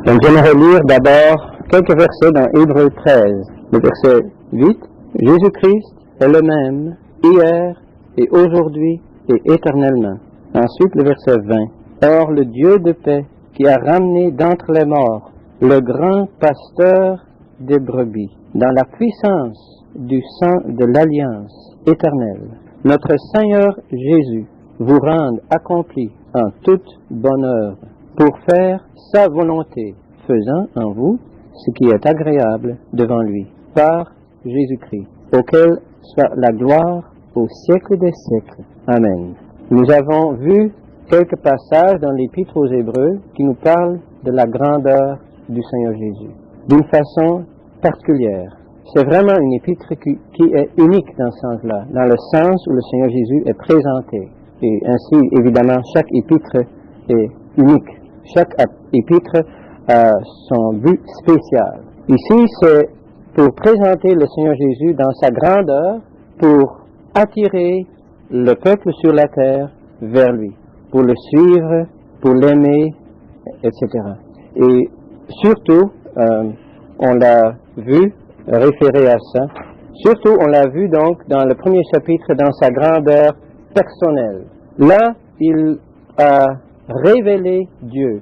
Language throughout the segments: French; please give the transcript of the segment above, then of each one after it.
Donc j'aimerais lire d'abord quelques versets dans Hébreux 13. Le verset 8, Jésus-Christ est le même hier et aujourd'hui et éternellement. Ensuite le verset 20, Or le Dieu de paix qui a ramené d'entre les morts le grand pasteur des brebis dans la puissance du sang de l'alliance éternelle, notre Seigneur Jésus vous rende accompli en toute bonne œuvre pour faire sa volonté, faisant en vous ce qui est agréable devant lui, par Jésus-Christ, auquel soit la gloire au siècle des siècles. Amen. Nous avons vu quelques passages dans l'Épître aux Hébreux qui nous parlent de la grandeur du Seigneur Jésus, d'une façon particulière. C'est vraiment une épître qui est unique dans ce sens-là, dans le sens où le Seigneur Jésus est présenté. Et ainsi, évidemment, chaque épître est unique. Chaque épître a son but spécial. Ici, c'est pour présenter le Seigneur Jésus dans sa grandeur, pour attirer le peuple sur la terre vers lui, pour le suivre, pour l'aimer, etc. Et surtout, on l'a vu, référé à ça, surtout on l'a vu donc dans le premier chapitre dans sa grandeur personnelle. Là, il a révélé Dieu.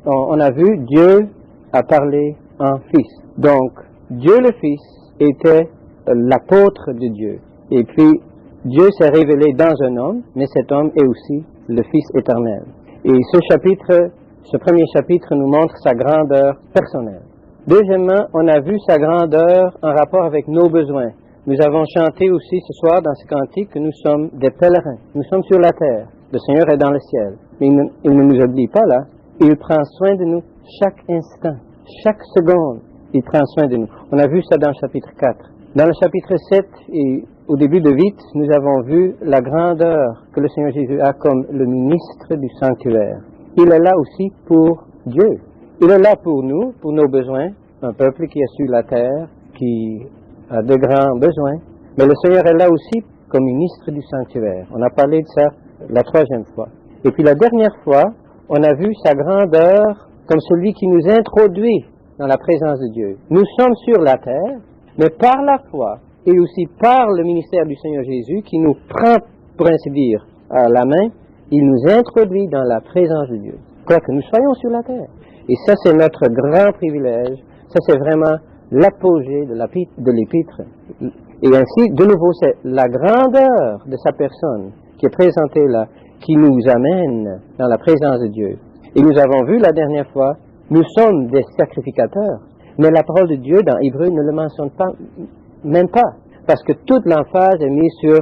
On a vu Dieu a parlé en Fils. Donc, Dieu le Fils était l'apôtre de Dieu. Et puis, Dieu s'est révélé dans un homme, mais cet homme est aussi le Fils éternel. Et ce premier chapitre nous montre sa grandeur personnelle. Deuxièmement, on a vu sa grandeur en rapport avec nos besoins. Nous avons chanté aussi ce soir dans ce cantique que nous sommes des pèlerins. Nous sommes sur la terre. Le Seigneur est dans le ciel. Mais il ne nous oublie pas là. Il prend soin de nous chaque instant, chaque seconde. Il prend soin de nous. On a vu ça dans le chapitre 4. Dans le chapitre 7 et au début de 8, nous avons vu la grandeur que le Seigneur Jésus a comme le ministre du sanctuaire. Il est là aussi pour Dieu. Il est là pour nous, pour nos besoins, un peuple qui est sur la terre, qui a de grands besoins. Mais le Seigneur est là aussi comme ministre du sanctuaire. On a parlé de ça la troisième fois. Et puis la dernière fois, on a vu sa grandeur comme celui qui nous introduit dans la présence de Dieu. Nous sommes sur la terre, mais par la foi et aussi par le ministère du Seigneur Jésus qui nous prend, pour ainsi dire, à la main, il nous introduit dans la présence de Dieu. Quoi que nous soyons sur la terre. Et ça, c'est notre grand privilège. Ça, c'est vraiment l'apogée de l'épître. Et ainsi, de nouveau, c'est la grandeur de sa personne qui est présentée là, qui nous amène dans la présence de Dieu. Et nous avons vu la dernière fois, nous sommes des sacrificateurs. Mais la parole de Dieu dans Hébreux ne le mentionne pas, même pas. Parce que toute l'emphase est mise sur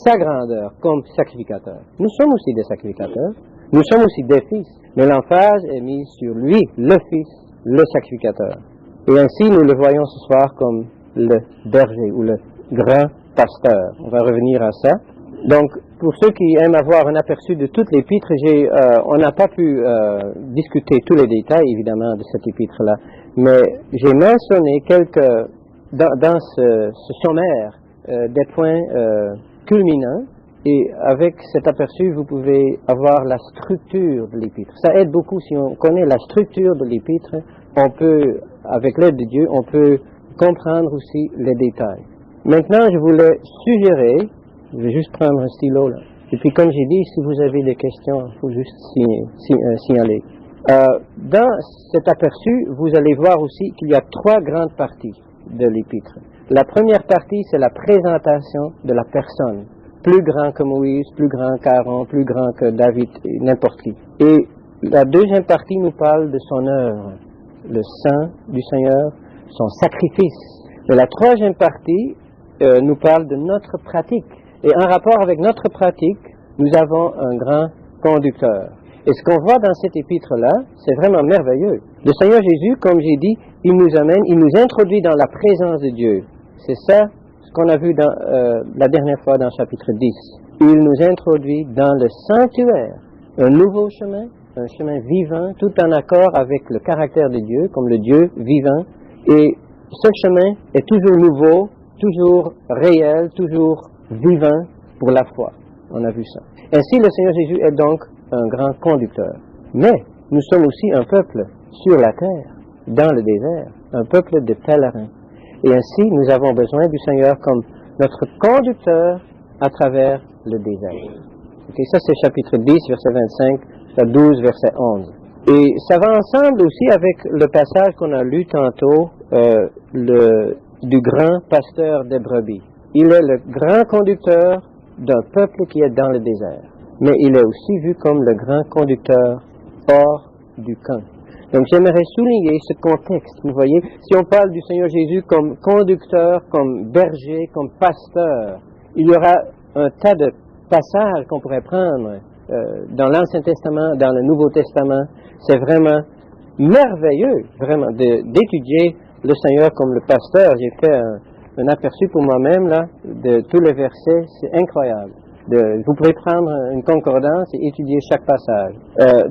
sa grandeur comme sacrificateur. Nous sommes aussi des sacrificateurs. Nous sommes aussi des fils. Mais l'emphase est mise sur lui, le Fils, le sacrificateur. Et ainsi, nous le voyons ce soir comme le berger ou le grand pasteur. On va revenir à ça. Donc, pour ceux qui aiment avoir un aperçu de toute l'épître, on n'a pas pu discuter tous les détails, évidemment, de cette épître-là. Mais j'ai mentionné dans ce sommaire, des points culminants. Et avec cet aperçu, vous pouvez avoir la structure de l'épître. Ça aide beaucoup si on connaît la structure de l'épître. On peut, avec l'aide de Dieu, on peut comprendre aussi les détails. Maintenant, je voulais suggérer, je vais juste prendre un stylo là. Et puis, comme j'ai dit, si vous avez des questions, il faut juste signaler. Dans cet aperçu, vous allez voir aussi qu'il y a 3 grandes parties de l'épître. La première partie, c'est la présentation de la personne. Plus grand que Moïse, plus grand qu'Aaron, plus grand que David, n'importe qui. Et la deuxième partie nous parle de son œuvre, le sang du Seigneur, son sacrifice. Et la troisième partie nous parle de notre pratique. Et en rapport avec notre pratique, nous avons un grand conducteur. Et ce qu'on voit dans cette épître-là, c'est vraiment merveilleux. Le Seigneur Jésus, comme j'ai dit, il nous introduit dans la présence de Dieu. C'est ça ce qu'on a vu la dernière fois dans chapitre 10. Il nous introduit dans le sanctuaire, un nouveau chemin, un chemin vivant, tout en accord avec le caractère de Dieu, comme le Dieu vivant. Et ce chemin est toujours nouveau, toujours réel, toujours vivant pour la foi. On a vu ça. Ainsi, le Seigneur Jésus est donc un grand conducteur. Mais nous sommes aussi un peuple sur la terre, dans le désert, un peuple de pèlerins. Et ainsi, nous avons besoin du Seigneur comme notre conducteur à travers le désert. Okay, ça, c'est chapitre 10, verset 25, chapitre 12, verset 11. Et ça va ensemble aussi avec le passage qu'on a lu tantôt, du grand pasteur des brebis. Il est le grand conducteur d'un peuple qui est dans le désert. Mais il est aussi vu comme le grand conducteur hors du camp. Donc j'aimerais souligner ce contexte. Vous voyez, si on parle du Seigneur Jésus comme conducteur, comme berger, comme pasteur, il y aura un tas de passages qu'on pourrait prendre dans l'Ancien Testament, dans le Nouveau Testament. C'est vraiment merveilleux, vraiment, d'étudier le Seigneur comme le pasteur. J'ai fait un aperçu pour moi-même, là, de tous les versets. C'est incroyable. Vous pourrez prendre une concordance et étudier chaque passage.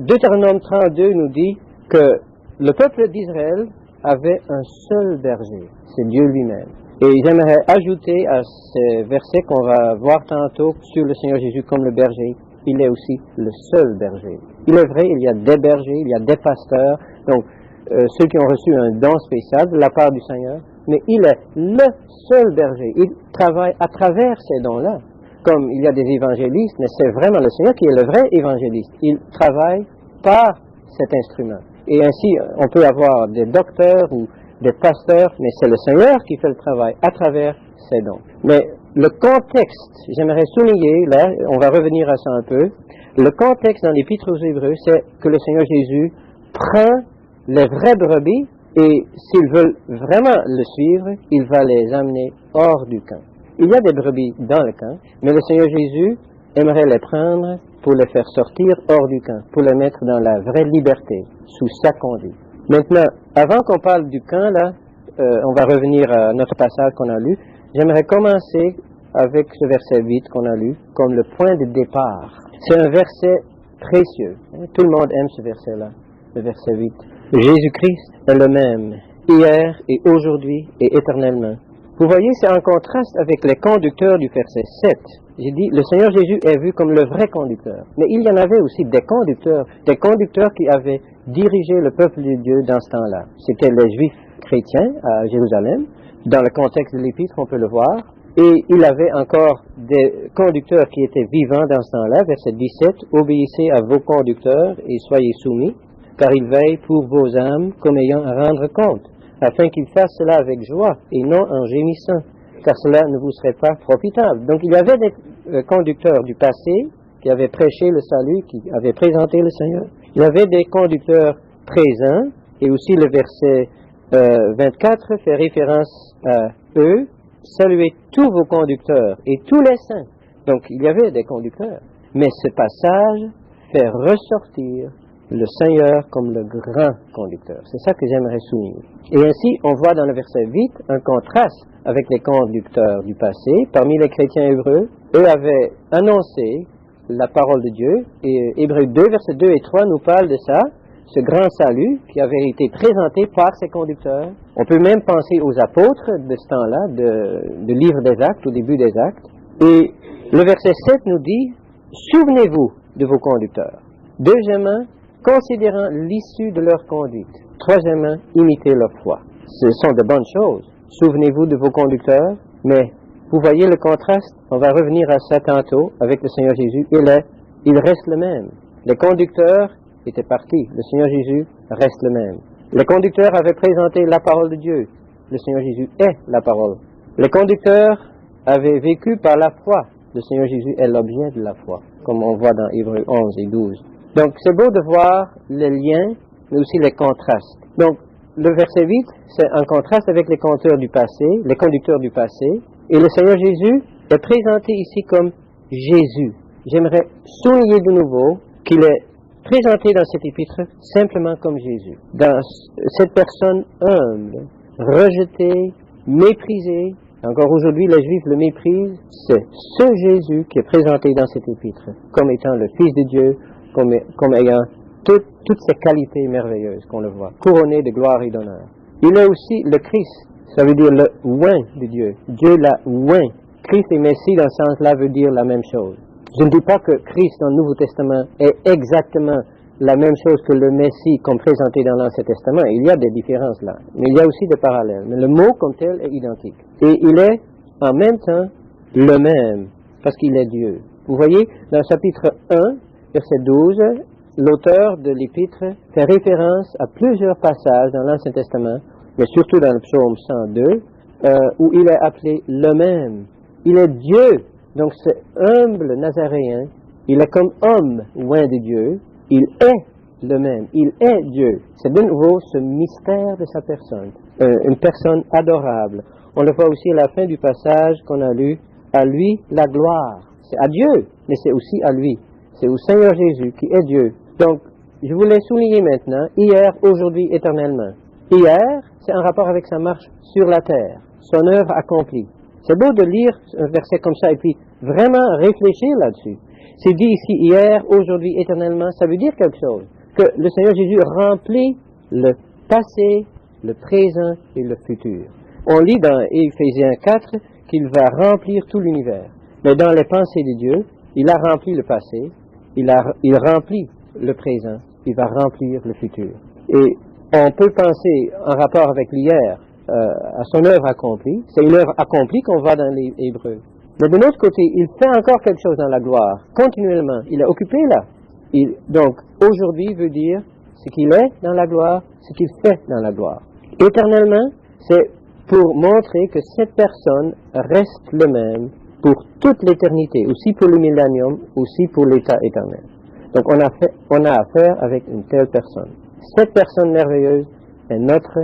Deutéronome 32 nous dit que le peuple d'Israël avait un seul berger. C'est Dieu lui-même. Et j'aimerais ajouter à ces versets qu'on va voir tantôt sur le Seigneur Jésus comme le berger, il est aussi le seul berger. Il est vrai, il y a des bergers, il y a des pasteurs, donc ceux qui ont reçu un don spécial de la part du Seigneur, mais il est le seul berger. Il travaille à travers ces dons-là. Comme il y a des évangélistes, mais c'est vraiment le Seigneur qui est le vrai évangéliste. Il travaille par cet instrument. Et ainsi, on peut avoir des docteurs ou des pasteurs, mais c'est le Seigneur qui fait le travail à travers ces dons. Mais le contexte, j'aimerais souligner, là, on va revenir à ça un peu, le contexte dans l'Épître aux Hébreux, c'est que le Seigneur Jésus prend les vraies brebis et s'ils veulent vraiment le suivre, il va les amener hors du camp. Il y a des brebis dans le camp, mais le Seigneur Jésus aimerait les prendre pour les faire sortir hors du camp, pour les mettre dans la vraie liberté, sous sa conduite. Maintenant, avant qu'on parle du camp, là, on va revenir à notre passage qu'on a lu. J'aimerais commencer avec ce verset 8 qu'on a lu, comme le point de départ. C'est un verset précieux. Tout le monde aime ce verset-là, le verset 8. Jésus-Christ est le même, hier et aujourd'hui et éternellement. Vous voyez, c'est en contraste avec les conducteurs du verset 7. J'ai dit, le Seigneur Jésus est vu comme le vrai conducteur. Mais il y en avait aussi des conducteurs qui avaient dirigé le peuple de Dieu dans ce temps-là. C'était les Juifs chrétiens à Jérusalem. Dans le contexte de l'Épître, on peut le voir. Et il avait encore des conducteurs qui étaient vivants dans ce temps-là. Verset 17, « Obéissez à vos conducteurs et soyez soumis, car ils veillent pour vos âmes comme ayant à rendre compte, afin qu'ils fassent cela avec joie et non en gémissant, car cela ne vous serait pas profitable. » Donc il y avait des conducteurs du passé qui avaient prêché le salut, qui avaient présenté le Seigneur. Il y avait des conducteurs présents, et aussi le verset 24 fait référence à eux. Saluez tous vos conducteurs et tous les saints. Donc il y avait des conducteurs. Mais ce passage fait ressortir le Seigneur comme le grand conducteur. C'est ça que j'aimerais souligner. Et ainsi, on voit dans le verset 8 un contraste avec les conducteurs du passé. Parmi les chrétiens hébreux, eux avaient annoncé la parole de Dieu. Et Hébreux 2, versets 2 et 3 nous parlent de ça, ce grand salut qui avait été présenté par ces conducteurs. On peut même penser aux apôtres de ce temps-là, du livre des Actes, au début des Actes. Et le verset 7 nous dit, « Souvenez-vous de vos conducteurs. » Deuxièmement, considérant l'issue de leur conduite. Troisièmement, imitez leur foi. Ce sont de bonnes choses. Souvenez-vous de vos conducteurs, mais vous voyez le contraste? On va revenir à ça tantôt avec le Seigneur Jésus. Il reste le même. Les conducteurs étaient partis. Le Seigneur Jésus reste le même. Les conducteurs avaient présenté la parole de Dieu. Le Seigneur Jésus est la parole. Les conducteurs avaient vécu par la foi. Le Seigneur Jésus est l'objet de la foi, comme on voit dans Hébreux 11 et 12. Donc, c'est beau de voir les liens, mais aussi les contrastes. Donc, le verset 8, c'est un contraste avec les conducteurs du passé, et le Seigneur Jésus est présenté ici comme Jésus. J'aimerais souligner de nouveau qu'il est présenté dans cet épître simplement comme Jésus. Dans cette personne humble, rejetée, méprisée, encore aujourd'hui les Juifs le méprisent, c'est ce Jésus qui est présenté dans cet épître comme étant le Fils de Dieu, comme ayant toutes ces qualités merveilleuses qu'on le voit, couronné de gloire et d'honneur. Il est aussi le Christ, ça veut dire le oint de Dieu. Dieu l'a oint. Christ et Messie dans ce sens-là veut dire la même chose. Je ne dis pas que Christ dans le Nouveau Testament est exactement la même chose que le Messie comme présenté dans l'Ancien Testament. Il y a des différences là, mais il y a aussi des parallèles. Mais le mot comme tel est identique. Et il est en même temps le même, parce qu'il est Dieu. Vous voyez, dans le chapitre 1, verset 12, l'auteur de l'Épître fait référence à plusieurs passages dans l'Ancien Testament, mais surtout dans le psaume 102, où il est appelé le même. Il est Dieu. Donc ce humble Nazaréen, il est comme homme loin de Dieu, il est le même, il est Dieu. C'est de nouveau ce mystère de sa personne, une personne adorable. On le voit aussi à la fin du passage qu'on a lu, à lui la gloire. C'est à Dieu, mais c'est aussi à lui. C'est au Seigneur Jésus qui est Dieu. Donc, je voulais souligner maintenant, hier, aujourd'hui, éternellement. Hier, c'est en rapport avec sa marche sur la terre, son œuvre accomplie. C'est beau de lire un verset comme ça et puis vraiment réfléchir là-dessus. C'est dit ici hier, aujourd'hui, éternellement, ça veut dire quelque chose. Que le Seigneur Jésus remplit le passé, le présent et le futur. On lit dans Éphésiens 4 qu'il va remplir tout l'univers. Mais dans les pensées de Dieu, il a rempli le passé, il remplit le présent, il va remplir le futur. Et on peut penser en rapport avec l'hier à son œuvre accomplie. C'est une œuvre accomplie qu'on voit dans les Hébreux. Mais de l'autre côté, il fait encore quelque chose dans la gloire, continuellement. Il est occupé là. Donc, aujourd'hui veut dire ce qu'il est dans la gloire, ce qu'il fait dans la gloire. Éternellement, c'est pour montrer que cette personne reste le même pour toute l'éternité, aussi pour le millénium, aussi pour l'état éternel. Donc, on a affaire avec une telle personne. Cette personne merveilleuse est notre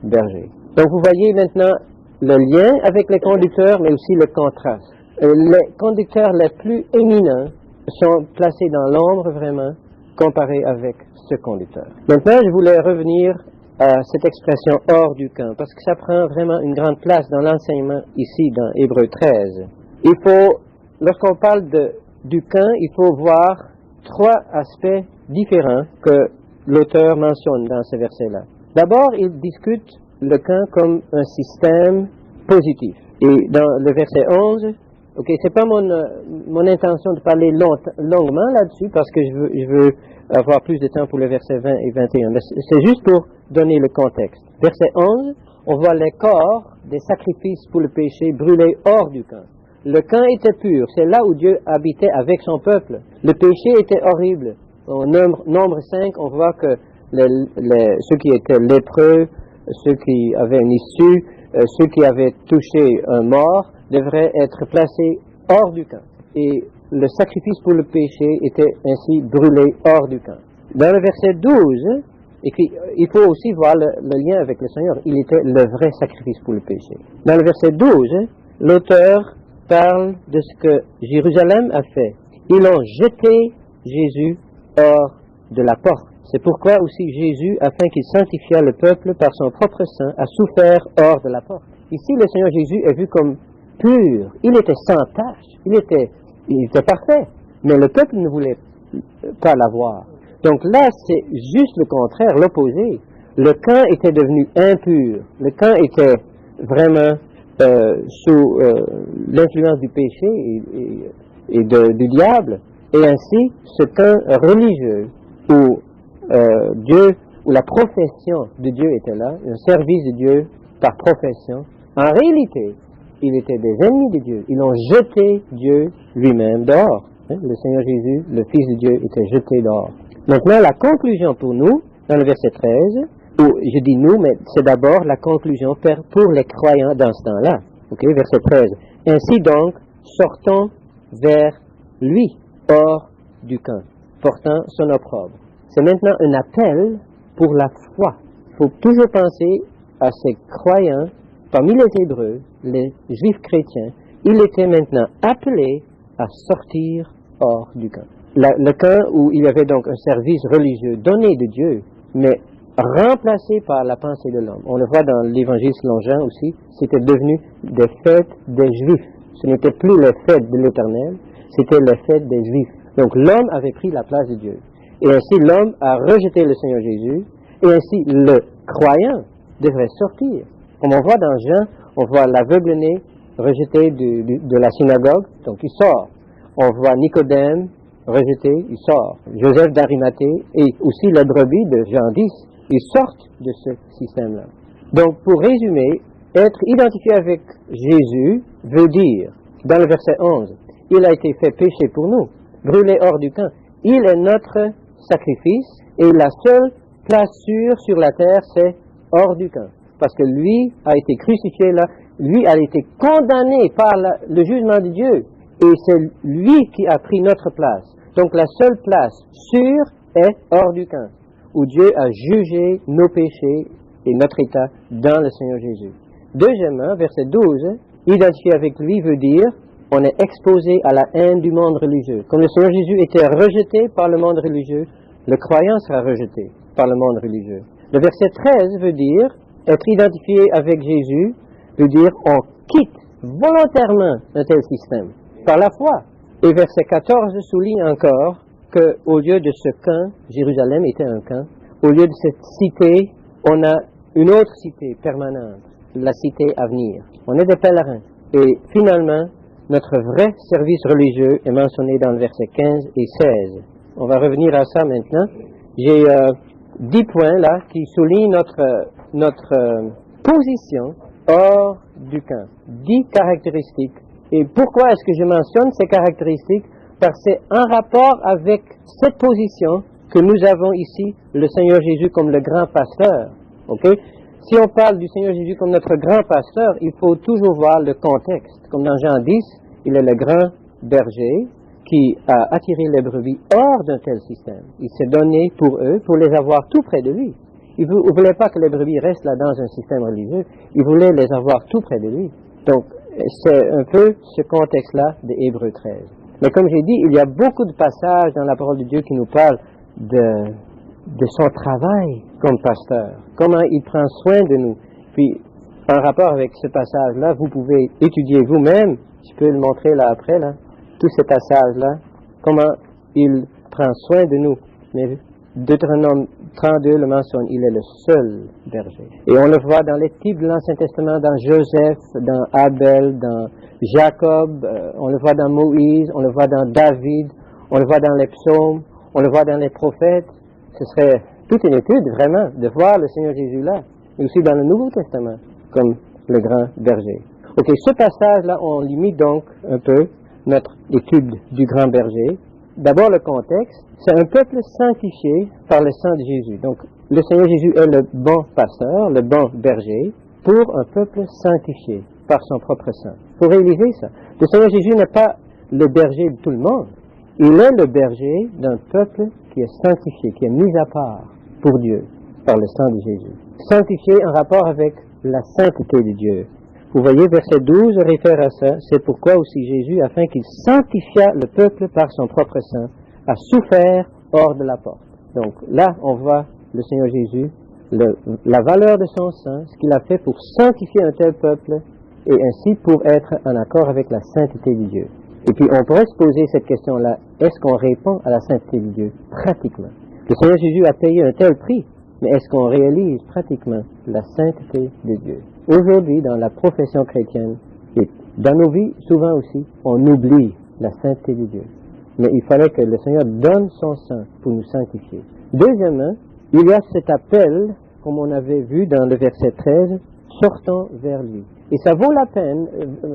berger. Donc, vous voyez maintenant le lien avec les conducteurs, mais aussi le contraste. Les conducteurs les plus éminents sont placés dans l'ombre vraiment, comparés avec ce conducteur. Maintenant, je voulais revenir à cette expression hors du camp, parce que ça prend vraiment une grande place dans l'enseignement ici, dans Hébreux 13. Lorsqu'on parle du camp, il faut voir trois aspects différents que l'auteur mentionne dans ce verset-là. D'abord, il discute le camp comme un système positif. Et dans le verset 11, c'est pas mon intention de parler longuement là-dessus, parce que je veux avoir plus de temps pour les versets 20 et 21. Mais c'est juste pour donner le contexte. Verset 11, on voit les corps des sacrifices pour le péché brûlés hors du camp. Le camp était pur, c'est là où Dieu habitait avec son peuple. Le péché était horrible. Au nombre 5, on voit que ceux qui étaient lépreux, ceux qui avaient une issue, ceux qui avaient touché un mort, devraient être placés hors du camp. Et le sacrifice pour le péché était ainsi brûlé hors du camp. Dans le verset 12, il faut aussi voir le lien avec le Seigneur. Il était le vrai sacrifice pour le péché. Dans le verset 12, l'auteur parle de ce que Jérusalem a fait. Ils ont jeté Jésus hors de la porte. C'est pourquoi aussi Jésus, afin qu'il sanctifiât le peuple par son propre sang, a souffert hors de la porte. Ici, le Seigneur Jésus est vu comme pur. Il était sans tache. Il était parfait. Mais le peuple ne voulait pas l'avoir. Donc là, c'est juste le contraire, l'opposé. Le camp était devenu impur. Le camp était vraiment sous l'influence du péché et du diable. Et ainsi, ce camp religieux où où la profession de Dieu était là, un service de Dieu par profession, en réalité, ils étaient des ennemis de Dieu. Ils ont jeté Dieu lui-même dehors. Le Seigneur Jésus, le Fils de Dieu, était jeté dehors. Maintenant, la conclusion pour nous, dans le verset 13, où je dis nous, mais c'est d'abord la conclusion pour les croyants dans ce temps-là. Verset 13. Ainsi donc, sortons vers lui, hors du camp, portant son opprobre. C'est maintenant un appel pour la foi. Il faut toujours penser à ces croyants, parmi les Hébreux, les Juifs chrétiens. Ils étaient maintenant appelés à sortir hors du camp. Le camp où il y avait donc un service religieux donné de Dieu, mais remplacé par la pensée de l'homme. On le voit dans l'évangile selon Jean aussi, c'était devenu des fêtes des Juifs. Ce n'était plus les fêtes de l'Éternel, c'était les fêtes des Juifs. Donc l'homme avait pris la place de Dieu. Et ainsi l'homme a rejeté le Seigneur Jésus, et ainsi le croyant devrait sortir. Comme on voit dans Jean, on voit l'aveugle-né rejeté de la synagogue, donc il sort. On voit Nicodème rejeté, il sort. Joseph d'Arimathée et aussi les brebis de Jean 10, ils sortent de ce système-là. Donc, pour résumer, être identifié avec Jésus veut dire, dans le verset 11, il a été fait péché pour nous, brûlé hors du camp. Il est notre sacrifice et la seule place sûre sur la terre, c'est hors du camp. Parce que lui a été crucifié là, lui a été condamné par le jugement de Dieu. Et c'est lui qui a pris notre place. Donc la seule place sûre est hors du camp, où Dieu a jugé nos péchés et notre état dans le Seigneur Jésus. Deuxièmement, verset 12, identifié avec lui veut dire on est exposé à la haine du monde religieux. Comme le Seigneur Jésus était rejeté par le monde religieux, le croyant sera rejeté par le monde religieux. Le verset 13 veut dire être identifié avec Jésus veut dire on quitte volontairement un tel système par la foi. Et verset 14 souligne encore qu'au lieu de ce camp, Jérusalem était un camp, au lieu de cette cité, on a une autre cité permanente, la cité à venir. On est des pèlerins. Et finalement, notre vrai service religieux est mentionné dans le verset 15 et 16. On va revenir à ça maintenant. J'ai 10 points là qui soulignent notre position hors du camp. 10 caractéristiques. Et pourquoi est-ce que je mentionne ces caractéristiques? Parce que c'est en rapport avec cette position que nous avons ici le Seigneur Jésus comme le grand pasteur. Okay? Si on parle du Seigneur Jésus comme notre grand pasteur, il faut toujours voir le contexte. Comme dans Jean 10, il est le grand berger qui a attiré les brebis hors d'un tel système. Il s'est donné pour eux, pour les avoir tout près de lui. Il ne voulait pas que les brebis restent là dans un système religieux, il voulait les avoir tout près de lui. Donc, c'est un peu ce contexte-là de Hébreux 13. Mais comme j'ai dit, il y a beaucoup de passages dans la parole de Dieu qui nous parlent de son travail comme pasteur, comment il prend soin de nous. Puis, en rapport avec ce passage-là, vous pouvez étudier vous-même, je peux le montrer là après, là, tous ces passages-là, comment il prend soin de nous. Mais Deutéronome 32 le mentionne, il est le seul berger. Et on le voit dans les types de l'Ancien Testament, dans Joseph, dans Abel, dans Jacob, on le voit dans Moïse, on le voit dans David, on le voit dans les psaumes, on le voit dans les prophètes. Ce serait toute une étude, vraiment, de voir le Seigneur Jésus là, et aussi dans le Nouveau Testament, comme le grand berger. Ok, ce passage-là, on limite donc un peu notre étude du grand berger. D'abord, le contexte, c'est un peuple sanctifié par le sang de Jésus. Donc, le Seigneur Jésus est le bon pasteur, le bon berger, pour un peuple sanctifié par son propre sang. Il faut réaliser ça. Le Seigneur Jésus n'est pas le berger de tout le monde. Il est le berger d'un peuple qui est sanctifié, qui est mis à part pour Dieu par le sang de Jésus. Sanctifié en rapport avec la sainteté de Dieu. Vous voyez, verset 12 réfère à ça. C'est pourquoi aussi Jésus, afin qu'il sanctifiât le peuple par son propre sang, a souffert hors de la porte. Donc là, on voit le Seigneur Jésus, la valeur de son sang, ce qu'il a fait pour sanctifier un tel peuple et ainsi pour être en accord avec la sainteté de Dieu. Et puis on pourrait se poser cette question-là, est-ce qu'on répond à la sainteté de Dieu pratiquement? Le Seigneur Jésus a payé un tel prix, mais est-ce qu'on réalise pratiquement la sainteté de Dieu? Aujourd'hui, dans la profession chrétienne, et dans nos vies, souvent aussi, on oublie la sainteté de Dieu. Mais il fallait que le Seigneur donne son sang pour nous sanctifier. Deuxièmement, il y a cet appel, comme on avait vu dans le verset 13, sortons vers lui. Et ça vaut la peine,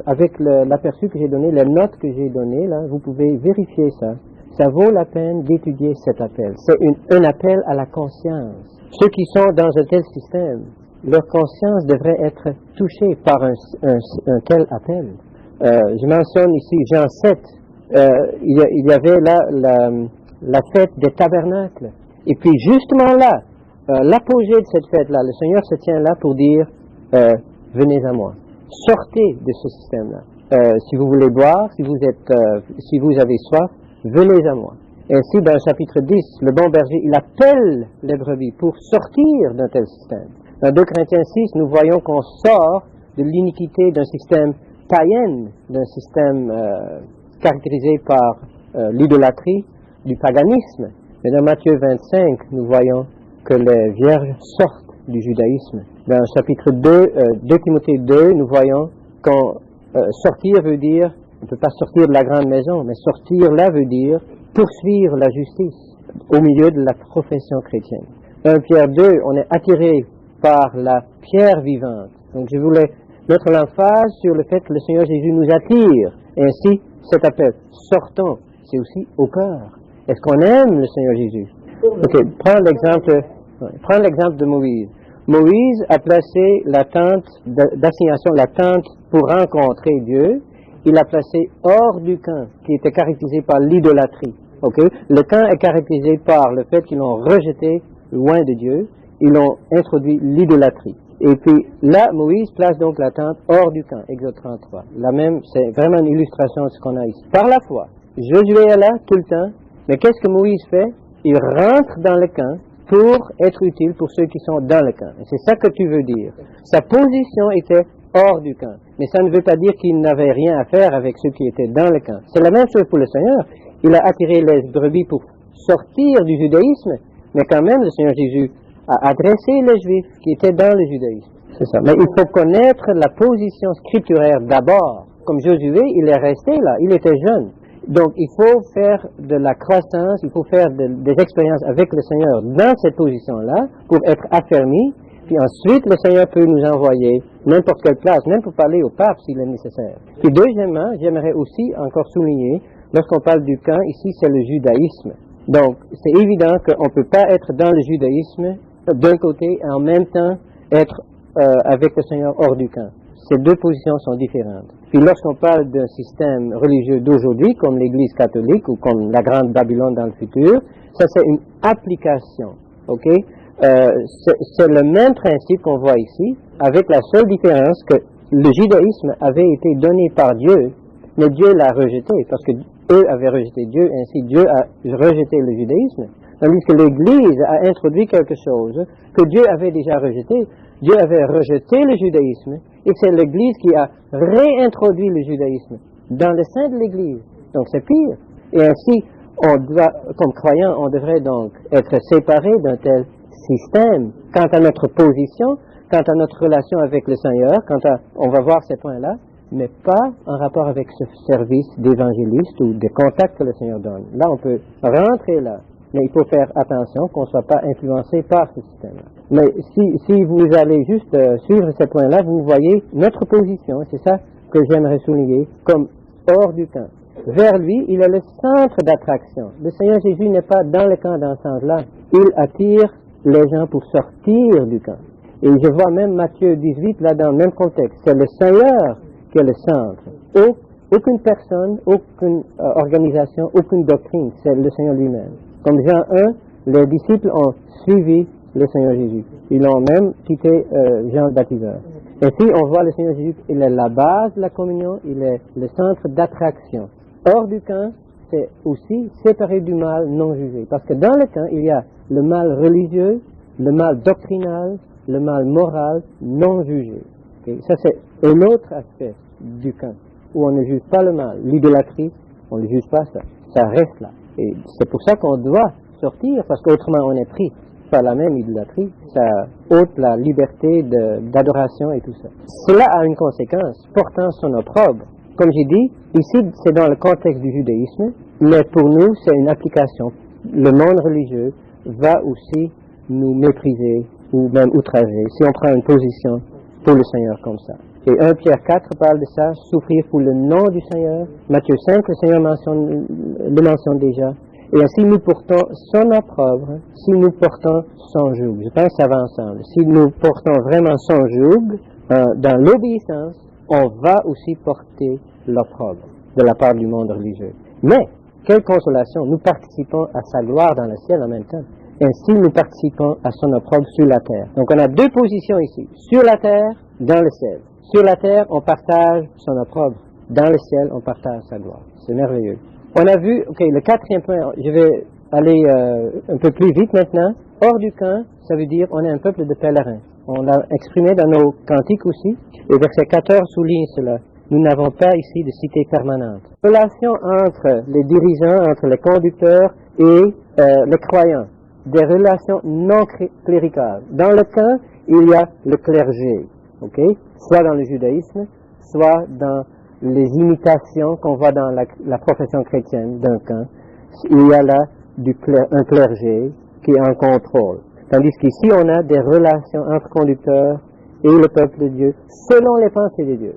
avec l'aperçu que j'ai donné, les notes que j'ai données, là, vous pouvez vérifier ça. Ça vaut la peine d'étudier cet appel. C'est un appel à la conscience. Ceux qui sont dans un tel système, leur conscience devrait être touchée par un tel appel. Je mentionne ici Jean 7. Il y avait là la fête des tabernacles. Et puis justement là, l'apogée de cette fête-là, le Seigneur se tient là pour dire venez à moi. Sortez de ce système-là. Si vous voulez boire, si vous avez soif, venez à moi. Ainsi, dans le chapitre 10, le bon berger, il appelle les brebis pour sortir d'un tel système. Dans 2 Corinthiens 6, nous voyons qu'on sort de l'iniquité d'un système païen, d'un système caractérisé par l'idolâtrie, du paganisme. Mais dans Matthieu 25, nous voyons que les vierges sortent du judaïsme. Dans le chapitre 2 Timothée 2, nous voyons qu'on sortir veut dire, on ne peut pas sortir de la grande maison, mais sortir là veut dire poursuivre la justice au milieu de la profession chrétienne. 1 Pierre 2, on est attiré par la pierre vivante. Donc je voulais mettre l'emphase sur le fait que le Seigneur Jésus nous attire. Et ainsi, cet appel, sortons, c'est aussi au cœur. Est-ce qu'on aime le Seigneur Jésus? Ok, prends l'exemple de Moïse. Moïse a placé la tente d'assignation, la tente pour rencontrer Dieu, il l'a placé hors du camp, qui était caractérisé par l'idolâtrie. Okay? Le camp est caractérisé par le fait qu'ils l'ont rejeté loin de Dieu, ils ont introduit l'idolâtrie. Et puis là, Moïse place donc la tente hors du camp, Exode 33. La même, c'est vraiment une illustration de ce qu'on a ici. Par la foi, Josué est là tout le temps, mais qu'est-ce que Moïse fait? Il rentre dans le camp pour être utile pour ceux qui sont dans le camp. Et c'est ça que tu veux dire. Sa position était hors du camp. Mais ça ne veut pas dire qu'il n'avait rien à faire avec ceux qui étaient dans le camp. C'est la même chose pour le Seigneur. Il a attiré les brebis pour sortir du judaïsme, mais quand même le Seigneur Jésus a adressé les Juifs qui étaient dans le judaïsme. C'est ça. Mais il faut connaître la position scripturaire d'abord. Comme Josué, il est resté là, il était jeune. Donc il faut faire de la croissance, il faut faire des expériences avec le Seigneur dans cette position-là pour être affermi. Puis ensuite, le Seigneur peut nous envoyer n'importe quelle place, même pour parler au pape s'il est nécessaire. Puis deuxièmement, j'aimerais aussi encore souligner, lorsqu'on parle du camp, ici c'est le judaïsme. Donc c'est évident qu'on ne peut pas être dans le judaïsme d'un côté et en même temps être avec le Seigneur hors du camp. Ces deux positions sont différentes. Puis lorsqu'on parle d'un système religieux d'aujourd'hui, comme l'Église catholique ou comme la Grande Babylone dans le futur, ça c'est une application, ok? C'est le même principe qu'on voit ici, avec la seule différence que le judaïsme avait été donné par Dieu, mais Dieu l'a rejeté, parce que eux avaient rejeté Dieu, ainsi Dieu a rejeté le judaïsme. Tandis que l'Église a introduit quelque chose que Dieu avait déjà rejeté. Dieu avait rejeté le judaïsme, et c'est l'Église qui a réintroduit le judaïsme dans le sein de l'Église. Donc c'est pire. Et ainsi, on doit, comme croyants, on devrait donc être séparés d'un tel système quant à notre position, quant à notre relation avec le Seigneur, on va voir ces points-là, mais pas en rapport avec ce service d'évangéliste ou de contact que le Seigneur donne. Là, on peut rentrer là, mais il faut faire attention qu'on ne soit pas influencé par ce système-là. Mais si vous allez juste suivre ces points-là, vous voyez notre position, c'est ça que j'aimerais souligner, comme hors du camp. Vers lui, il est le centre d'attraction. Le Seigneur Jésus n'est pas dans le camp dans ce sens-là. Il attire les gens pour sortir du camp. Et je vois même Matthieu 18, là, dans le même contexte. C'est le Seigneur qui est le centre. Aucune personne, aucune organisation, aucune doctrine, c'est le Seigneur lui-même. Comme Jean 1, les disciples ont suivi le Seigneur Jésus. Ils ont même quitté Jean le Baptiseur. Ainsi, on voit le Seigneur Jésus, il est la base de la communion, il est le centre d'attraction. Hors du camp, c'est aussi séparé du mal non jugé. Parce que dans le camp, il y a le mal religieux, le mal doctrinal, le mal moral non jugé. Okay? Ça, c'est un autre aspect du camp, où on ne juge pas le mal. L'idolâtrie, on ne juge pas ça. Ça reste là. Et c'est pour ça qu'on doit sortir, parce qu'autrement on est pris par la même idolâtrie. Ça ôte la liberté d'adoration et tout ça. Cela a une conséquence, portant son opprobre. Comme j'ai dit, ici c'est dans le contexte du judaïsme, mais pour nous c'est une application. Le monde religieux va aussi nous mépriser ou même outrager si on prend une position pour le Seigneur comme ça. Et 1 Pierre 4 parle de ça, souffrir pour le nom du Seigneur. Matthieu 5, le Seigneur le mentionne déjà. Et ainsi nous portons son opprobre, si nous portons son joug. Je pense que ça va ensemble. Si nous portons vraiment son joug, dans l'obéissance, on va aussi porter l'opprobre de la part du monde religieux. Mais, quelle consolation, nous participons à sa gloire dans le ciel en même temps. Ainsi, nous participons à son opprobre sur la terre. Donc, on a deux positions ici. Sur la terre, dans le ciel. Sur la terre, on partage son opprobre. Dans le ciel, on partage sa gloire. C'est merveilleux. On a vu, le quatrième point, je vais aller un peu plus vite maintenant. Hors du camp, ça veut dire on est un peuple de pèlerins. On l'a exprimé dans nos cantiques aussi. Et verset 14 souligne cela. Nous n'avons pas ici de cité permanente. Relation entre les dirigeants, entre les conducteurs et les croyants. Des relations non cléricales. Dans le camp, il y a le clergé, soit dans le judaïsme, soit dans les imitations qu'on voit dans la profession chrétienne d'un camp. il y a là un clergé qui est en contrôle. Tandis qu'ici, on a des relations entre conducteurs et le peuple de Dieu, selon les pensées de Dieu.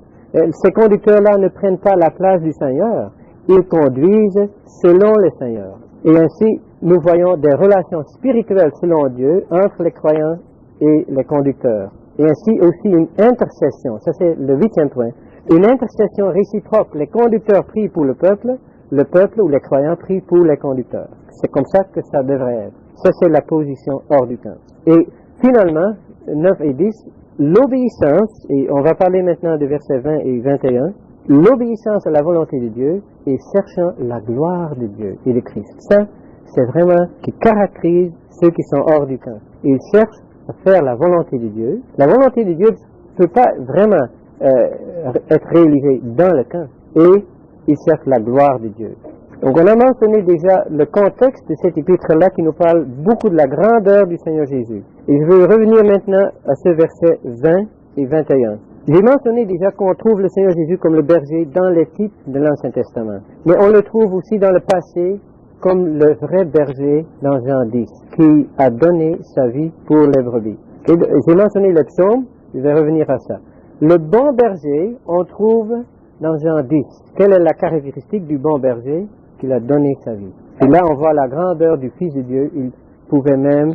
Ces conducteurs-là ne prennent pas la place du Seigneur, ils conduisent selon le Seigneur. Et ainsi, nous voyons des relations spirituelles selon Dieu entre les croyants et les conducteurs. Et ainsi aussi une intercession, ça c'est le 8e point, une intercession réciproque. Les conducteurs prient pour le peuple ou les croyants prient pour les conducteurs. C'est comme ça que ça devrait être. Ça c'est la position hors du camp. Et finalement, 9 et 10, l'obéissance, et on va parler maintenant de versets 20 et 21, l'obéissance à la volonté de Dieu et cherchant la gloire de Dieu et de Christ. Ça, c'est vraiment ce qui caractérise ceux qui sont hors du camp. Ils cherchent à faire la volonté de Dieu. La volonté de Dieu ne peut pas vraiment être réalisée dans le camp. Et ils cherchent la gloire de Dieu. Donc on a mentionné déjà le contexte de cet épître-là qui nous parle beaucoup de la grandeur du Seigneur Jésus. Et je veux revenir maintenant à ce verset 20 et 21. J'ai mentionné déjà qu'on trouve le Seigneur Jésus comme le berger dans les types de l'Ancien Testament. Mais on le trouve aussi dans le passé comme le vrai berger dans Jean 10, qui a donné sa vie pour les brebis. J'ai mentionné le psaume, je vais revenir à ça. Le bon berger, on trouve dans Jean 10. Quelle est la caractéristique du bon berger? Qu'il a donné sa vie. Et là, on voit la grandeur du Fils de Dieu. Il pouvait même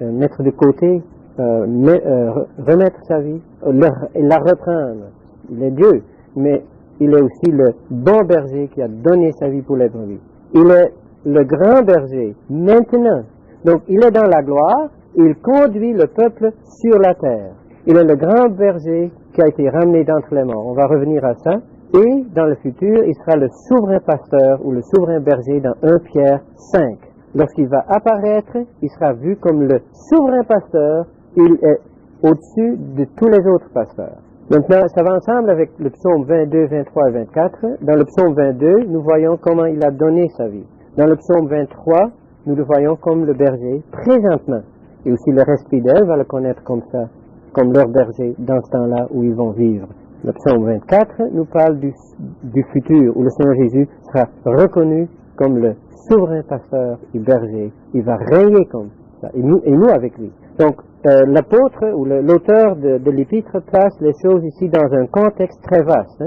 mettre de côté, remettre sa vie, la reprendre. Il est Dieu, mais il est aussi le bon berger qui a donné sa vie pour les brebis. Il est le grand berger maintenant. Donc, il est dans la gloire, il conduit le peuple sur la terre. Il est le grand berger qui a été ramené d'entre les morts. On va revenir à ça. Et dans le futur, il sera le souverain pasteur ou le souverain berger dans 1 Pierre 5. Lorsqu'il va apparaître, il sera vu comme le souverain pasteur. Il est au-dessus de tous les autres pasteurs. Maintenant, ça va ensemble avec le psaume 22, 23 et 24. Dans le psaume 22, nous voyons comment il a donné sa vie. Dans le psaume 23, nous le voyons comme le berger présentement. Et aussi le reste fidèle va le connaître comme ça, comme leur berger dans ce temps-là où ils vont vivre. Le psaume 24 nous parle du futur où le Seigneur Jésus sera reconnu comme le souverain pasteur et berger. Il va régner comme ça, et nous avec lui. Donc, l'apôtre ou l'auteur de l'épître place les choses ici dans un contexte très vaste.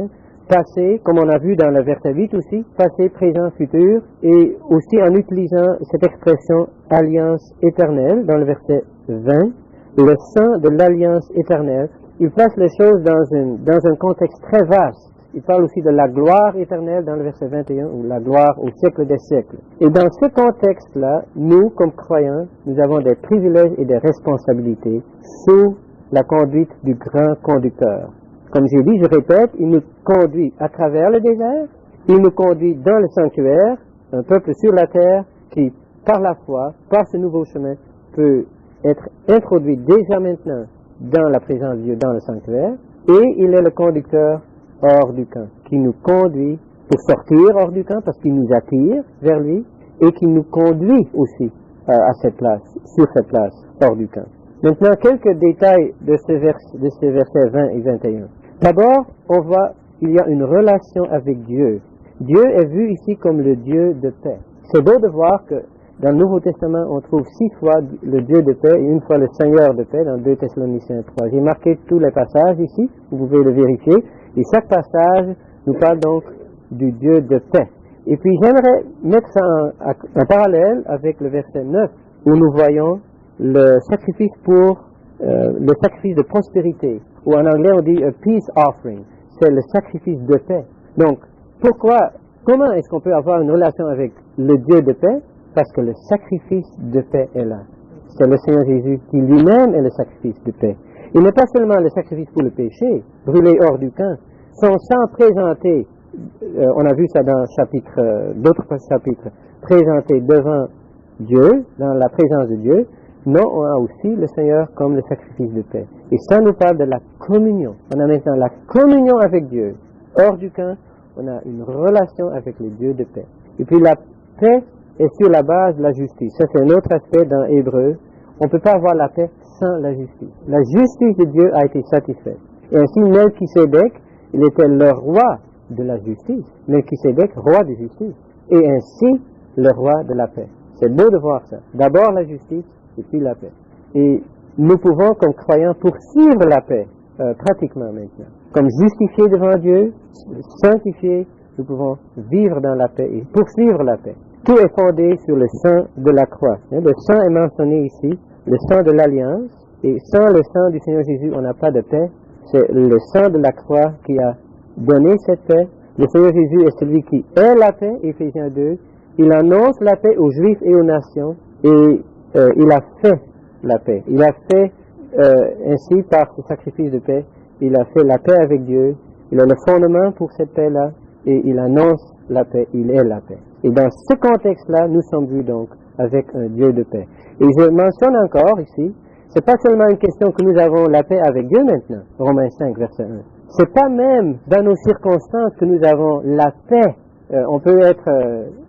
Passé, comme on a vu dans le verset 8 aussi, passé, présent, futur, et aussi en utilisant cette expression alliance éternelle dans le verset 20, le sang de l'alliance éternelle. Il place les choses dans un contexte très vaste. Il parle aussi de la gloire éternelle dans le verset 21, ou la gloire au siècle des siècles. Et dans ce contexte-là, nous, comme croyants, nous avons des privilèges et des responsabilités sous la conduite du grand conducteur. Comme j'ai dit, je répète, il nous conduit à travers le désert, il nous conduit dans le sanctuaire, un peuple sur la terre qui, par la foi, par ce nouveau chemin, peut être introduit déjà maintenant dans la présence de Dieu, dans le sanctuaire, et il est le conducteur hors du camp, qui nous conduit pour sortir hors du camp, parce qu'il nous attire vers lui, et qui nous conduit aussi à cette place, sur cette place, hors du camp. Maintenant, quelques détails de ces versets 20 et 21. D'abord, on voit qu'il y a une relation avec Dieu. Dieu est vu ici comme le Dieu de paix. C'est beau de voir que dans le Nouveau Testament, on trouve 6 fois le Dieu de paix et une fois le Seigneur de paix dans 2 Thessaloniciens 3. J'ai marqué tous les passages ici, vous pouvez le vérifier, et chaque passage nous parle donc du Dieu de paix. Et puis j'aimerais mettre ça en parallèle avec le verset 9, où nous voyons le sacrifice le sacrifice de prospérité, ou en anglais on dit a peace offering, c'est le sacrifice de paix. Donc, comment est-ce qu'on peut avoir une relation avec le Dieu de paix? Parce que le sacrifice de paix est là. C'est le Seigneur Jésus qui lui-même est le sacrifice de paix. Il n'est pas seulement le sacrifice pour le péché, brûlé hors du camp. Son sang présenté, on a vu ça dans d'autres chapitres, présenté devant Dieu, dans la présence de Dieu. Non, on a aussi le Seigneur comme le sacrifice de paix. Et ça nous parle de la communion. On a maintenant la communion avec Dieu. Hors du camp, on a une relation avec le Dieu de paix. Et puis la paix est sur la base de la justice. Ça, c'est un autre aspect dans Hébreu. On ne peut pas avoir la paix sans la justice. La justice de Dieu a été satisfaite. Et ainsi, Melchisédek, il était le roi de la justice. Melchisédek, roi de justice. et ainsi le roi de la paix. C'est beau de voir ça. D'abord la justice et puis la paix. Et nous pouvons, comme croyants, poursuivre la paix, pratiquement maintenant. Comme justifiés devant Dieu, sanctifiés, nous pouvons vivre dans la paix et poursuivre la paix. Tout est fondé sur le sang de la croix. Le sang est mentionné ici, le sang de l'alliance, et sans le sang du Seigneur Jésus, on n'a pas de paix. C'est le sang de la croix qui a donné cette paix. Le Seigneur Jésus est celui qui est la paix, Éphésiens 2. Il annonce la paix aux Juifs et aux nations, et il a fait la paix. Il a fait ainsi, par ce sacrifice de paix, il a fait la paix avec Dieu. Il a le fondement pour cette paix-là, et il annonce la paix. Il est la paix. Et dans ce contexte-là, nous sommes vus donc avec un Dieu de paix. Et je mentionne encore ici, c'est pas seulement une question que nous avons la paix avec Dieu maintenant, Romains 5, verset 1. C'est pas même dans nos circonstances que nous avons la paix. On peut être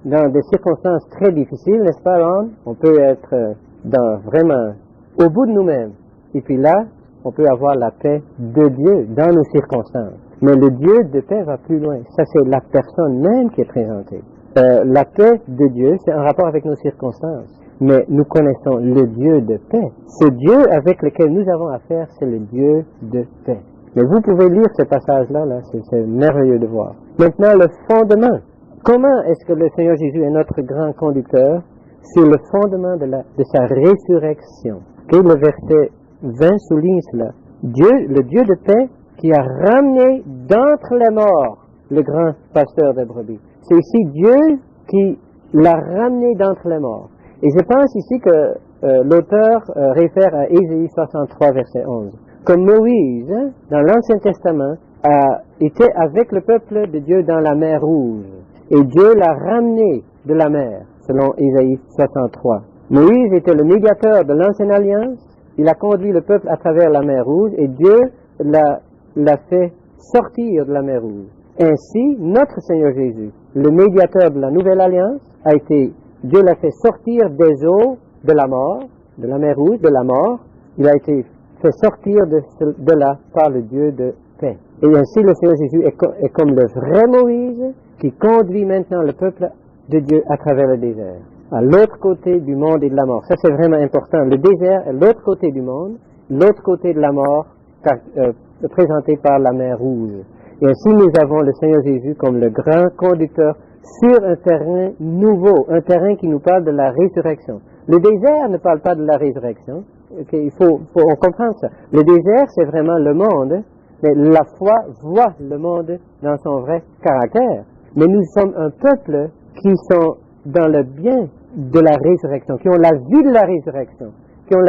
dans des circonstances très difficiles, n'est-ce pas, Ron? On peut être vraiment au bout de nous-mêmes. Et puis là, on peut avoir la paix de Dieu dans nos circonstances. Mais le Dieu de paix va plus loin. Ça, c'est la personne même qui est présentée. La paix de Dieu, c'est en rapport avec nos circonstances. Mais nous connaissons le Dieu de paix. Ce Dieu avec lequel nous avons affaire, c'est le Dieu de paix. Mais vous pouvez lire ce passage-là, c'est merveilleux de voir. Maintenant, le fondement. Comment est-ce que le Seigneur Jésus est notre grand conducteur? Sur le fondement de sa résurrection. Et le verset 20 souligne cela. Dieu, le Dieu de paix, qui a ramené d'entre les morts le grand pasteur des brebis. C'est ici Dieu qui l'a ramené d'entre les morts. Et je pense ici que l'auteur réfère à Ésaïe 63, verset 11. Comme Moïse, dans l'Ancien Testament, a été avec le peuple de Dieu dans la mer Rouge. Et Dieu l'a ramené de la mer, selon Ésaïe 63. Moïse était le médiateur de l'Ancienne Alliance. Il a conduit le peuple à travers la mer Rouge et Dieu l'a fait sortir de la mer Rouge. Ainsi, notre Seigneur Jésus, le médiateur de la Nouvelle Alliance, Dieu l'a fait sortir des eaux de la mort, de la mer Rouge, de la mort. Il a été fait sortir de là par le Dieu de paix. Et ainsi, le Seigneur Jésus est comme le vrai Moïse qui conduit maintenant le peuple de Dieu à travers le désert, à l'autre côté du monde et de la mort. Ça, c'est vraiment important. Le désert est l'autre côté du monde, l'autre côté de la mort, présenté par la mer Rouge. Et ainsi, nous avons le Seigneur Jésus comme le grand conducteur sur un terrain nouveau, un terrain qui nous parle de la résurrection. Le désert ne parle pas de la résurrection. Okay, on comprend ça. Le désert, c'est vraiment le monde, mais la foi voit le monde dans son vrai caractère. Mais nous sommes un peuple qui sont dans le bien de la résurrection, qui ont la vie de la résurrection, qui ont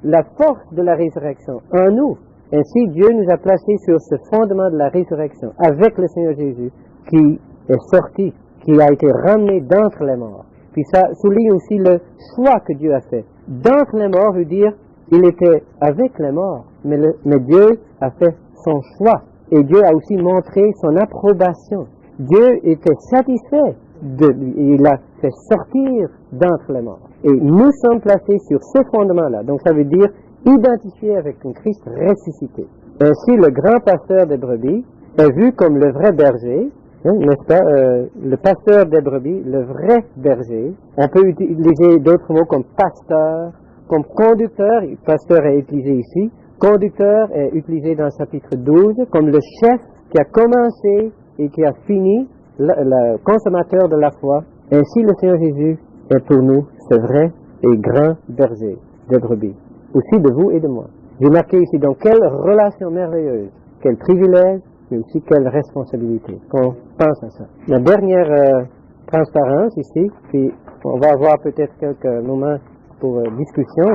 la force de la résurrection en nous. Ainsi, Dieu nous a placés sur ce fondement de la résurrection, avec le Seigneur Jésus, qui est sorti, qui a été ramené d'entre les morts. Puis ça souligne aussi le choix que Dieu a fait. D'entre les morts veut dire, il était avec les morts, mais Dieu a fait son choix. Et Dieu a aussi montré son approbation. Dieu était satisfait de lui, et il l'a fait sortir d'entre les morts. Et nous sommes placés sur ce fondement-là. Donc ça veut dire identifié avec un Christ ressuscité. Ainsi, le grand pasteur des brebis est vu comme le vrai berger, n'est-ce pas? Le pasteur des brebis, le vrai berger. On peut utiliser d'autres mots comme pasteur, comme conducteur. Pasteur est utilisé ici. Conducteur est utilisé dans le chapitre 12 comme le chef qui a commencé et qui a fini, le consommateur de la foi. Ainsi, le Seigneur Jésus est pour nous ce vrai et grand berger des brebis. Aussi de vous et de moi. J'ai marqué ici, donc, quelle relation merveilleuse, quel privilège, mais aussi quelle responsabilité. Qu'on pense à ça. La dernière transparence ici, puis on va avoir peut-être quelques moments pour discussion.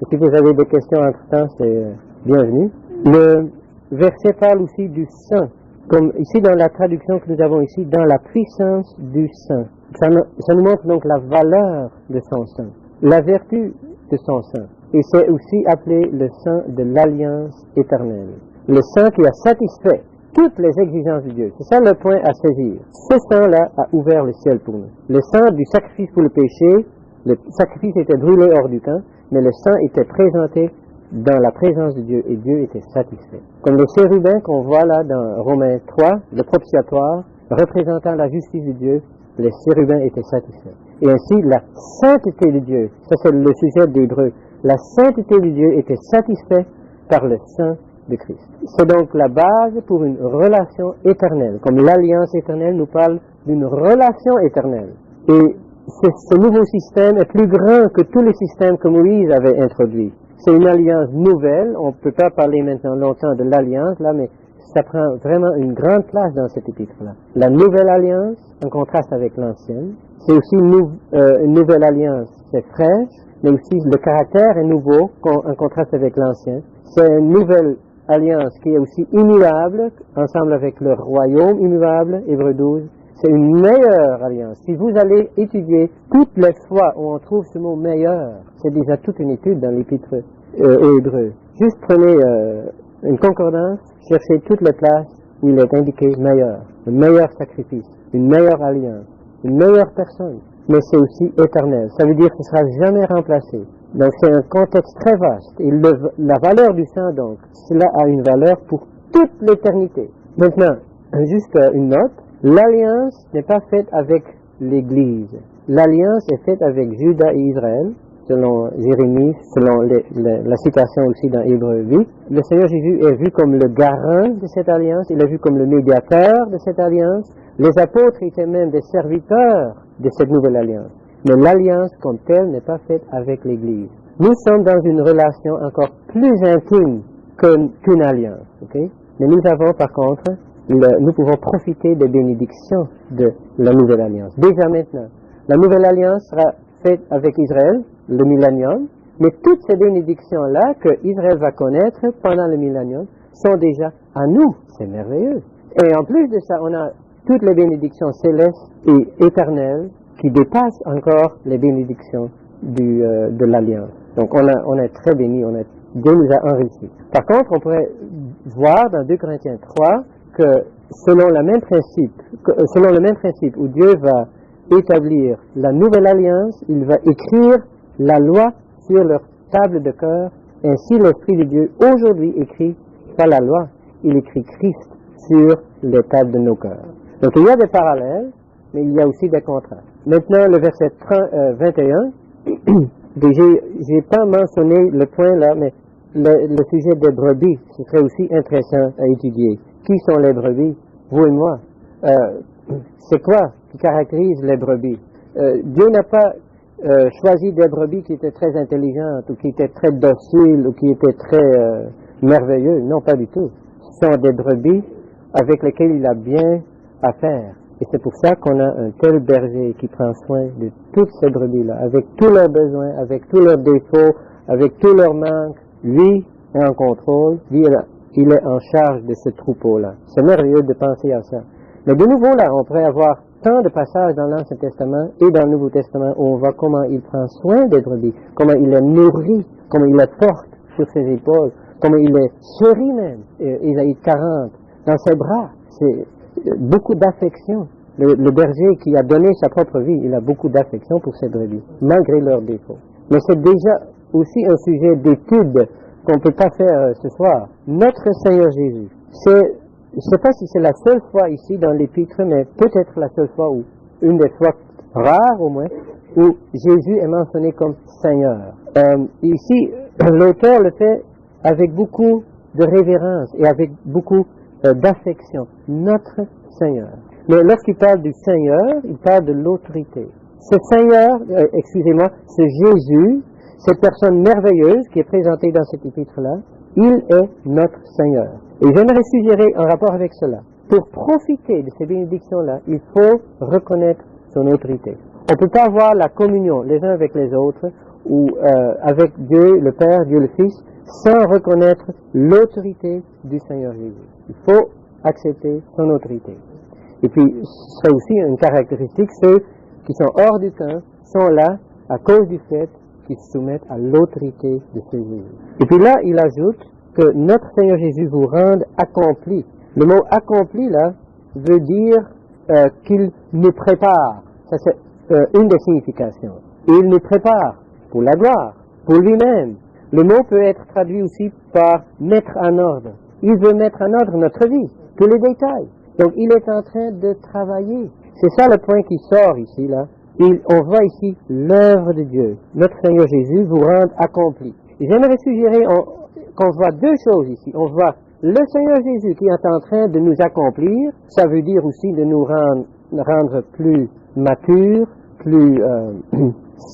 Et si vous avez des questions entre-temps, c'est bienvenu. Le verset parle aussi du sang, comme ici dans la traduction que nous avons ici, dans la puissance du sang. Ça nous montre donc la valeur de son sang, la vertu de son sang. Et c'est aussi appelé le sang de l'alliance éternelle. Le sang qui a satisfait toutes les exigences de Dieu. C'est ça le point à saisir. Ce sang-là a ouvert le ciel pour nous. Le sang du sacrifice pour le péché, le sacrifice était brûlé hors du camp, mais le sang était présenté dans la présence de Dieu et Dieu était satisfait. Comme le chérubin qu'on voit là dans Romains 3, le propitiatoire, représentant la justice de Dieu, les chérubins étaient satisfaits. Et ainsi, la sainteté de Dieu, ça c'est le sujet d'Hébreux, la sainteté de Dieu était satisfaite par le sang de Christ. C'est donc la base pour une relation éternelle. Comme l'alliance éternelle nous parle d'une relation éternelle. Et ce nouveau système est plus grand que tous les systèmes que Moïse avait introduits. C'est une alliance nouvelle. On ne peut pas parler maintenant longtemps de l'alliance, là, mais ça prend vraiment une grande place dans cet épître-là. La nouvelle alliance, en contraste avec l'ancienne, c'est aussi une nouvelle alliance, c'est fraîche, mais aussi le caractère est nouveau en contraste avec l'ancien. C'est une nouvelle alliance qui est aussi immuable, ensemble avec le royaume immuable, Hébreux 12. C'est une meilleure alliance. Si vous allez étudier toutes les fois où on trouve ce mot meilleur, c'est déjà toute une étude dans l'épître aux Hébreux. Juste prenez une concordance, cherchez toutes les places où il est indiqué meilleur, le meilleur sacrifice, une meilleure alliance, une meilleure personne, mais c'est aussi éternel. Ça veut dire que ce ne sera jamais remplacé. Donc c'est un contexte très vaste. Et la valeur du sang, donc, cela a une valeur pour toute l'éternité. Maintenant, juste une note, l'alliance n'est pas faite avec l'Église. L'alliance est faite avec Juda et Israël, selon Jérémie, selon la citation aussi dans Hébreux 8. Le Seigneur Jésus est vu comme le garant de cette alliance, il est vu comme le médiateur de cette alliance. Les apôtres étaient même des serviteurs de cette nouvelle alliance. Mais l'alliance comme telle n'est pas faite avec l'Église. Nous sommes dans une relation encore plus intime qu'une alliance. Okay? Mais nous avons par contre, nous pouvons profiter des bénédictions de la nouvelle alliance. Déjà maintenant, la nouvelle alliance sera faite avec Israël, le millénium, mais toutes ces bénédictions-là que Israël va connaître pendant le millénium sont déjà à nous. C'est merveilleux. Et en plus de ça, on a toutes les bénédictions célestes et éternelles qui dépassent encore les bénédictions de l'Alliance. Donc on est très bénis, Dieu nous a enrichis. Par contre, on pourrait voir dans 2 Corinthiens 3 que selon le même principe où Dieu va établir la nouvelle alliance, il va écrire la loi sur leur table de cœur. Ainsi, l'Esprit de Dieu aujourd'hui écrit pas la loi, il écrit Christ sur les tables de nos cœurs. Donc il y a des parallèles, mais il y a aussi des contrastes. Maintenant, le verset 21, j'ai pas mentionné le point là, mais le sujet des brebis, ce serait aussi intéressant à étudier. Qui sont les brebis? Vous et moi. C'est quoi qui caractérise les brebis? Dieu n'a pas choisi des brebis qui étaient très intelligentes, ou qui étaient très dociles, ou qui étaient très merveilleux. Non, pas du tout. Ce sont des brebis avec lesquelles il a bien à faire. Et c'est pour ça qu'on a un tel berger qui prend soin de toutes ces brebis-là, avec tous leurs besoins, avec tous leurs défauts, avec tous leurs manques. Lui est en contrôle, lui il est en charge de ce troupeau-là. C'est merveilleux de penser à ça. Mais de nouveau là, on pourrait avoir tant de passages dans l'Ancien Testament et dans le Nouveau Testament où on voit comment il prend soin des brebis, comment il les nourrit, comment il les porte sur ses épaules, comment il les chérit même. Isaïe 40, dans ses bras, c'est beaucoup d'affection. Le berger qui a donné sa propre vie, il a beaucoup d'affection pour ses brebis, malgré leurs défauts. Mais c'est déjà aussi un sujet d'étude qu'on ne peut pas faire ce soir. Notre Seigneur Jésus, je ne sais pas si c'est la seule fois ici dans l'Épître, mais peut-être la seule fois, ou une des fois rares au moins, où Jésus est mentionné comme Seigneur. Ici, l'auteur le fait avec beaucoup de révérence et avec beaucoup d'affection. Notre Seigneur. Mais lorsqu'il parle du Seigneur, il parle de l'autorité. Ce Seigneur, ce Jésus, cette personne merveilleuse qui est présentée dans cet épître-là, il est notre Seigneur. Et j'aimerais suggérer en rapport avec cela, pour profiter de ces bénédictions-là, il faut reconnaître son autorité. On ne peut pas avoir la communion les uns avec les autres, ou avec Dieu le Père, Dieu le Fils, sans reconnaître l'autorité du Seigneur Jésus. Il faut accepter son autorité. Et puis, c'est aussi une caractéristique, ceux qui sont hors du camp sont là à cause du fait qu'ils se soumettent à l'autorité de ce Jésus. Et puis là, il ajoute que notre Seigneur Jésus vous rende accompli. Le mot accompli, là, veut dire qu'il nous prépare. Ça, c'est une des significations. Il nous prépare pour la gloire, pour lui-même. Le mot peut être traduit aussi par mettre en ordre. Il veut mettre en ordre notre vie, tous les détails. Donc, il est en train de travailler. C'est ça le point qui sort ici, là. On voit ici l'œuvre de Dieu. Notre Seigneur Jésus vous rend accompli. Et j'aimerais suggérer qu'on voit deux choses ici. On voit le Seigneur Jésus qui est en train de nous accomplir. Ça veut dire aussi de nous rendre plus matures, plus...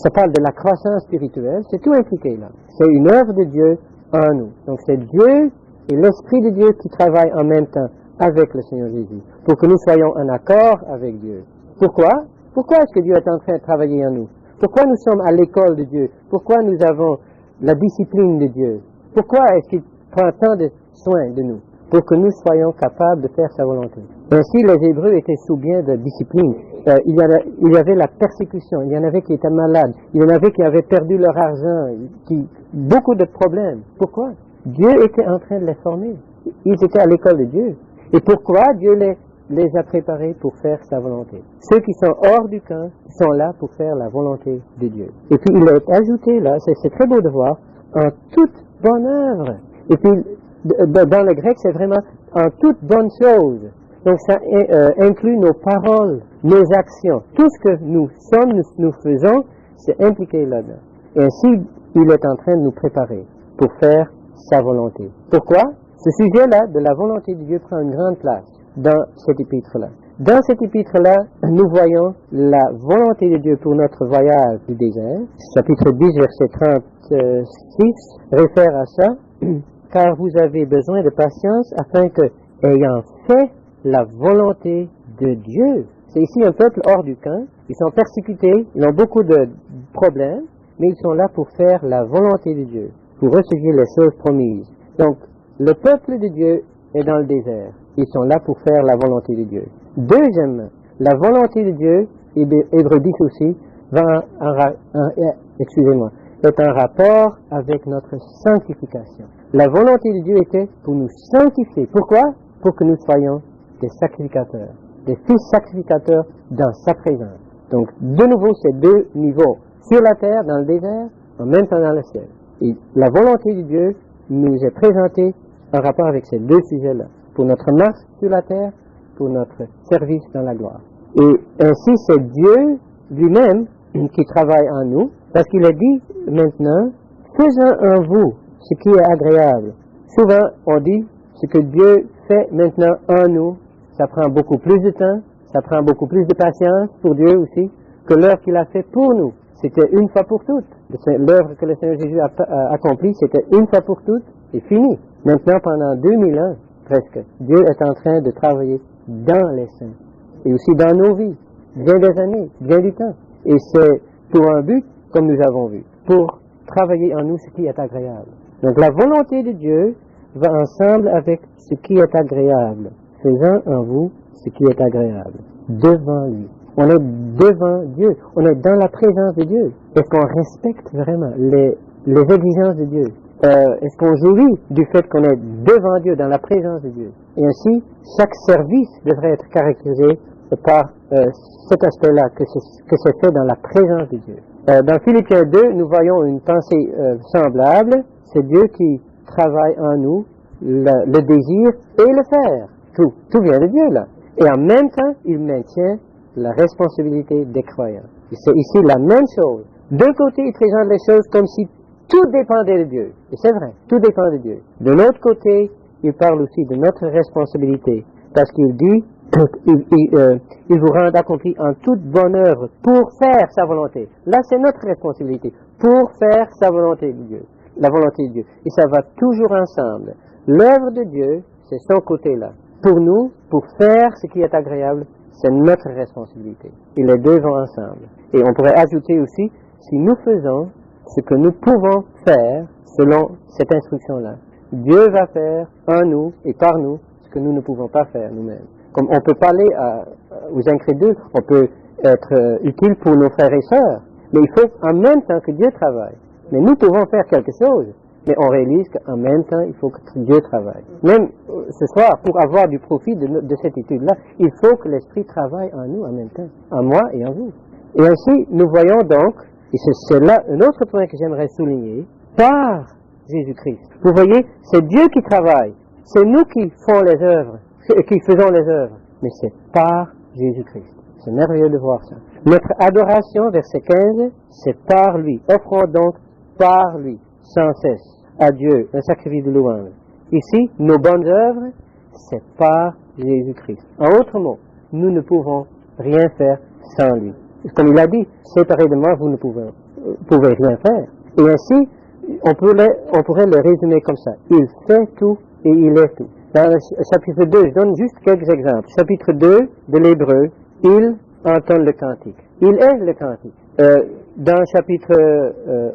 ça parle de la croissance spirituelle. C'est tout impliqué là. C'est une œuvre de Dieu en nous. Donc c'est Dieu et l'Esprit de Dieu qui travaillent en même temps avec le Seigneur Jésus pour que nous soyons en accord avec Dieu. Pourquoi? Pourquoi est-ce que Dieu est en train de travailler en nous? Pourquoi nous sommes à l'école de Dieu? Pourquoi nous avons la discipline de Dieu? Pourquoi est-ce qu'il prend tant de soin de nous? Pour que nous soyons capables de faire sa volonté. Ainsi, les Hébreux étaient sous bien de discipline. Il y avait la persécution, il y en avait qui étaient malades, il y en avait qui avaient perdu leur argent, beaucoup de problèmes. Pourquoi? Dieu était en train de les former. Ils étaient à l'école de Dieu. Et pourquoi Dieu les a préparés pour faire sa volonté? Ceux qui sont hors du camp sont là pour faire la volonté de Dieu. Et puis il est ajouté là, c'est très beau de voir, en toute bonne œuvre. Et puis dans le grec, c'est vraiment en toute bonne chose. Donc ça inclut nos paroles, nos actions. Tout ce que nous sommes, nous faisons, c'est impliqué là-dedans. Et ainsi, il est en train de nous préparer pour faire sa volonté. Pourquoi? Ce sujet-là de la volonté de Dieu prend une grande place dans cet épître-là. Dans cet épître-là, nous voyons la volonté de Dieu pour notre voyage du désert. Chapitre 10, verset 36 réfère à ça. Car vous avez besoin de patience afin que, ayant fait la volonté de Dieu. C'est ici un peuple hors du camp. Ils sont persécutés, ils ont beaucoup de problèmes, mais ils sont là pour faire la volonté de Dieu, pour recevoir les choses promises. Donc, le peuple de Dieu est dans le désert. Ils sont là pour faire la volonté de Dieu. Deuxièmement, la volonté de Dieu, Hébreux 10 aussi, est en rapport avec notre sanctification. La volonté de Dieu était pour nous sanctifier. Pourquoi? Pour que nous soyons des sacrificateurs, des fils sacrificateurs dans sa présence. Donc, de nouveau, c'est deux niveaux. Sur la terre, dans le désert, en même temps dans le ciel. Et la volonté de Dieu nous est présentée en rapport avec ces deux sujets-là. Pour notre marche sur la terre, pour notre service dans la gloire. Et ainsi, c'est Dieu lui-même qui travaille en nous, parce qu'il a dit maintenant, faisant en vous ce qui est agréable. Souvent, on dit, ce que Dieu fait maintenant en nous, ça prend beaucoup plus de temps, ça prend beaucoup plus de patience pour Dieu aussi, que l'œuvre qu'il a fait pour nous. C'était une fois pour toutes. L'œuvre que le Seigneur Jésus a accomplie, c'était une fois pour toutes et fini. Maintenant, pendant 2000 ans, presque, Dieu est en train de travailler dans les saints et aussi dans nos vies, bien des années, bien du temps. Et c'est pour un but, comme nous avons vu, pour travailler en nous ce qui est agréable. Donc la volonté de Dieu va ensemble avec ce qui est agréable, faisant en vous ce qui est agréable, devant lui. On est devant Dieu, on est dans la présence de Dieu. Est-ce qu'on respecte vraiment les exigences de Dieu? Est-ce qu'on jouit du fait qu'on est devant Dieu, dans la présence de Dieu? Et ainsi, chaque service devrait être caractérisé par cet aspect-là, que c'est fait dans la présence de Dieu. Dans Philippiens 2, nous voyons une pensée semblable. C'est Dieu qui travaille en nous le désir et le faire. Tout vient de Dieu, là. Et en même temps, il maintient la responsabilité des croyants. Et c'est ici la même chose. D'un côté, il présente les choses comme si tout dépendait de Dieu. Et c'est vrai, tout dépend de Dieu. De l'autre côté, il parle aussi de notre responsabilité. Parce qu'il dit, il vous rend accompli en toute bonne œuvre pour faire sa volonté. Là, c'est notre responsabilité. Pour faire sa volonté de Dieu. La volonté de Dieu. Et ça va toujours ensemble. L'œuvre de Dieu, c'est son côté-là. Pour nous, pour faire ce qui est agréable, c'est notre responsabilité. Et les deux vont ensemble. Et on pourrait ajouter aussi, si nous faisons ce que nous pouvons faire selon cette instruction-là, Dieu va faire en nous et par nous ce que nous ne pouvons pas faire nous-mêmes. Comme on peut parler aux incrédules, on peut être utile pour nos frères et sœurs, mais il faut en même temps que Dieu travaille. Mais nous pouvons faire quelque chose, mais on réalise qu'en même temps, il faut que Dieu travaille. Même ce soir, pour avoir du profit de cette étude-là, il faut que l'Esprit travaille en nous en même temps, en moi et en vous. Et ainsi, nous voyons donc, et c'est là un autre point que j'aimerais souligner, par Jésus-Christ. Vous voyez, c'est Dieu qui travaille. C'est nous qui faisons les œuvres, mais c'est par Jésus-Christ. C'est merveilleux de voir ça. Notre adoration, verset 15, c'est par lui. Offrons donc par lui, sans cesse, à Dieu, un sacrifice de louange. Ici, nos bonnes œuvres, c'est par Jésus-Christ. En autres mots, nous ne pouvons rien faire sans lui. Comme il a dit, séparé de moi, vous ne pouvez rien faire. Et ainsi, on pourrait le résumer comme ça. Il fait tout et il est tout. Dans le chapitre 2, je donne juste quelques exemples. Chapitre 2 de l'Hébreu, il entonne le cantique. Il est le cantique. Dans le chapitre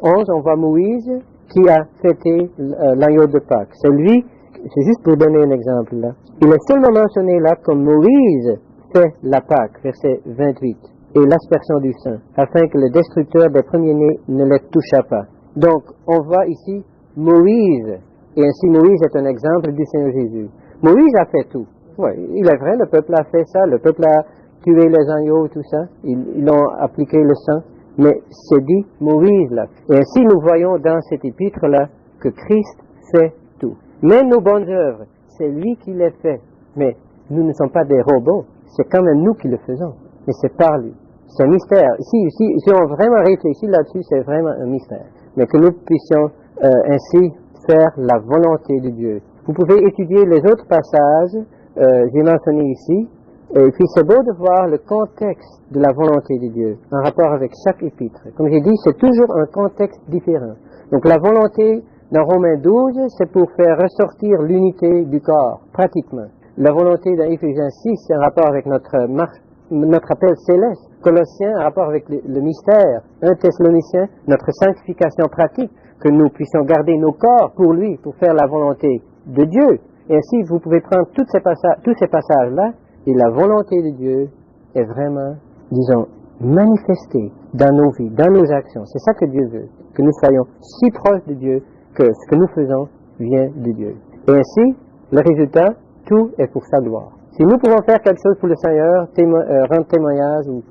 11, on voit Moïse qui a fêté l'agneau de Pâques. C'est lui, c'est juste pour donner un exemple là. Il est seulement mentionné là comme Moïse fait la Pâque, verset 28, et l'aspersion du sang, afin que le destructeur des premiers-nés ne les touchât pas. Donc, on voit ici Moïse, et ainsi Moïse est un exemple du Seigneur Jésus. Moïse a fait tout. Ouais, il est vrai, le peuple a fait ça, le peuple a tué les agneaux, tout ça, ils ont appliqué le sang, mais c'est dit Moïse là. Et ainsi nous voyons dans cet épître-là que Christ fait tout. Même nos bonnes œuvres, c'est lui qui les fait, mais nous ne sommes pas des robots, c'est quand même nous qui le faisons, mais c'est par lui. C'est un mystère. Si on vraiment réfléchit là-dessus, c'est vraiment un mystère. Mais que nous puissions ainsi faire la volonté de Dieu. Vous pouvez étudier les autres passages, j'ai mentionné ici, et puis c'est beau de voir le contexte de la volonté de Dieu en rapport avec chaque épître. Comme j'ai dit, c'est toujours un contexte différent. Donc la volonté dans Romains 12, c'est pour faire ressortir l'unité du corps, pratiquement. La volonté dans Éphésiens 6, c'est en rapport avec notre appel céleste. Colossiens, en rapport avec le mystère. 1 Thessaloniciens, notre sanctification pratique, que nous puissions garder nos corps pour lui, pour faire la volonté de Dieu. Et ainsi, vous pouvez prendre tous ces passages-là, et la volonté de Dieu est vraiment, disons, manifestée dans nos vies, dans nos actions. C'est ça que Dieu veut, que nous soyons si proches de Dieu que ce que nous faisons vient de Dieu. Et ainsi, le résultat, tout est pour sa gloire. Si nous pouvons faire quelque chose pour le Seigneur, rendre témoignage ou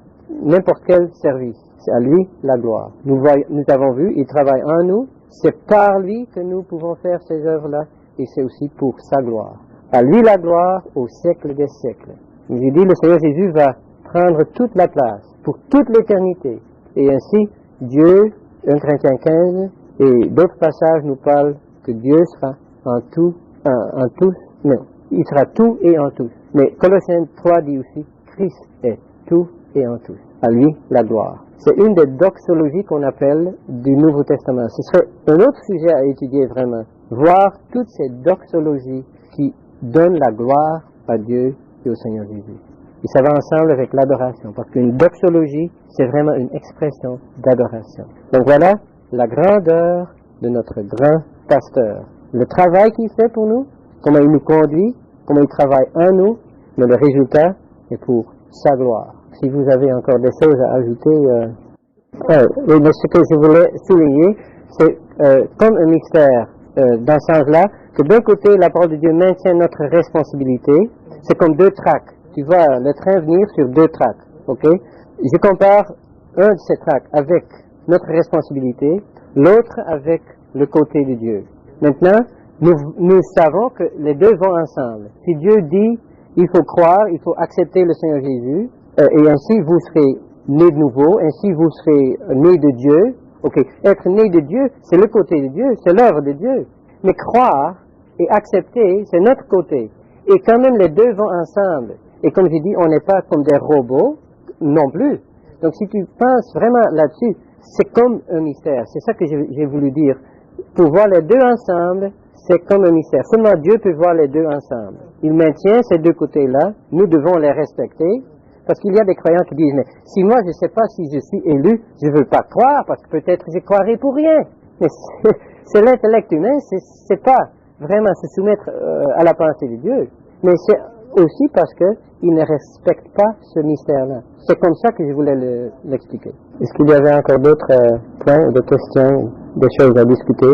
n'importe quel service, c'est à lui la gloire. Nous avons vu, il travaille en nous, c'est par lui que nous pouvons faire ces œuvres-là, et c'est aussi pour sa gloire. À lui la gloire au siècle des siècles. J'ai dit, le Seigneur Jésus va prendre toute la place pour toute l'éternité. Et ainsi, Dieu, 1 Corinthiens 15, et d'autres passages nous parlent que Dieu sera en tous, non, il sera tout et en tous. Mais Colossiens 3 dit aussi, Christ est tout et en tous. À lui la gloire. C'est une des doxologies qu'on appelle du Nouveau Testament. Ce serait un autre sujet à étudier vraiment. Voir toutes ces doxologies qui donnent la gloire à Dieu et au Seigneur Jésus. Et ça va ensemble avec l'adoration, parce qu'une doxologie, c'est vraiment une expression d'adoration. Donc voilà la grandeur de notre grand pasteur. Le travail qu'il fait pour nous, comment il nous conduit, comment il travaille en nous, mais le résultat est pour sa gloire. Si vous avez encore des choses à ajouter, mais ce que je voulais souligner, c'est comme un mystère dans ce sens-là, que d'un côté, la parole de Dieu maintient notre responsabilité, c'est comme deux tracts. Tu vois le train venir sur deux tracts, ok? Je compare un de ces tracts avec notre responsabilité, l'autre avec le côté de Dieu. Maintenant, nous savons que les deux vont ensemble. Si Dieu dit, il faut croire, il faut accepter le Seigneur Jésus, et ainsi vous serez nés de nouveau, ainsi vous serez nés de Dieu. Ok, être né de Dieu, c'est le côté de Dieu, c'est l'œuvre de Dieu. Mais croire et accepter, c'est notre côté. Et quand même, les deux vont ensemble. Et comme j'ai dit, on n'est pas comme des robots non plus. Donc si tu penses vraiment là-dessus, c'est comme un mystère. C'est ça que j'ai voulu dire. Pour voir les deux ensemble, c'est comme un mystère. Seulement Dieu peut voir les deux ensemble. Il maintient ces deux côtés-là. Nous devons les respecter. Parce qu'il y a des croyants qui disent, mais si moi je ne sais pas si je suis élu, je ne veux pas croire, parce que peut-être je croirai pour rien. Mais c'est l'intellect humain, c'est pas vraiment se soumettre à la pensée de Dieu. Mais c'est aussi parce qu'il ne respecte pas ce mystère-là. C'est comme ça que je voulais l'expliquer. Est-ce qu'il y avait encore d'autres points, des questions, des choses à discuter?